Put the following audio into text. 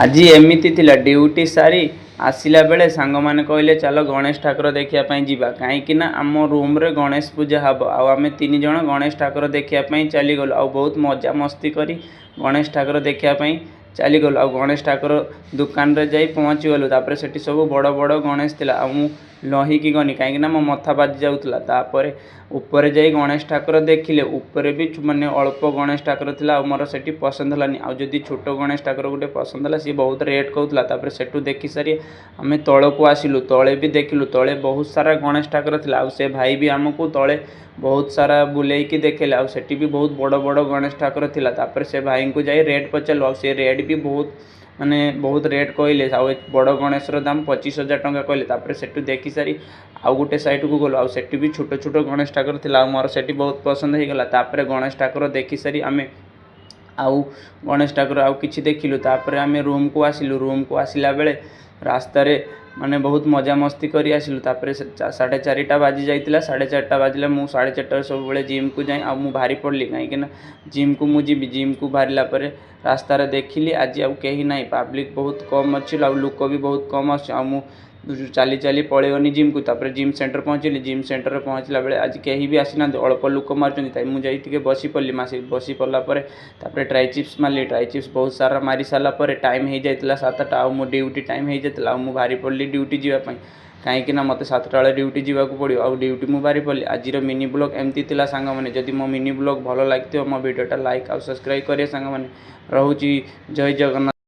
आज एमती थिला ड्यूटी सारी आसला बेले सांग मैंने कहले चल गणेश ठाकुर देखापी जावा कहीं आम रूम रे गणेश पूजा हम आम तीन जन गणेश ठाकुर देखापी चलीगलु आ बहुत मजा मस्ती करी गणेश ठाकुर देखापी चलीगलु आ गणेश ठाकुर दुकान रे जाई पहुँची गलु तापर सेठी सब बड़ बड़ गणेश थिला आ मु लहिकी गनी कहीं मो मथा बाजी जाऊला तापर ऊपर जाई गणेश ठाकुर देखिले ऊपर भी माने अल्प गणेश ठाकुर थिला आ मोर सेठी पसंद हलानी आ जदी छोट गणेश ठाकुर गुटे पसंद हला सी बहुत रेट कहूला तापर सेठू देखि सारी आम तलू आसिलु तले भी देखिलु तले बहुत सारा गणेश ठाकुर थिला आ से भाई भी आमको तले बहुत सारा बुलेकी देखेले आ सेठी भी बहुत बड़ बड़ गणेश ठाकुर थिला तापर से भाई को जाई रेट पचारू आ से रेट भी बहुत माने बहुत रेट कहले बड़ गणेश दाम 25,000 टंका कहले तापर सेठू देखि सारी आउ गोटे साइड को गलो आठ भी छोट छोट गणेश ठाकुर थिला मोर सेठी बहुत पसंद हो गला तापर गणेश ठाकुर देखि सारी आमे आउ गणेश ठाकुर आउ किछि देखिलु तापर आमे रूम को आसिला बेले रास्ता रे माने बहुत मजा मस्ती करी आसिलु तापर 4:30 बाजी जाइतिला 4:30 बाजिले मु 4:30 सब बेले जिम को जाई आ मु भारी पड़ली कहीं जिम को मु जीबी जिम को बाहरिला परे रास्ता रे देखिली आज आउ कहीं नहीं पब्लिक बहुत कम अच्छी आ लोक भी बहुत कम अच्छे आ मु चली चली पलैगनी जिम को तापर जिम सेंटर पहुँचली जिम सेंटर पहुँचला बेले आज कहीं भी आसीना अल्प लोक मार्च मुझे बसी पड़ली बसी पड़ला ट्राई चिप्स मारली ट्राई चिप्स बहुत सारा मारी सारापर टाइम हो जाता 7टा आ मो ड्यूटी टाइम हो जाता मु बाहरी पड़ली ड्यूटी जावाई कहीं मत 7टा बेले ड्यूटी जावाक पड़ो आ ड्यूटी मु बाहरी पड़ली आज मिनी ब्लॉग एमती थिला सांग माने जदि मो मिनी ब्लॉग भल लगी मो वीडियोटा लाइक आ सब्सक्राइब करें सांग माने। रहूची जय जगन्नाथ।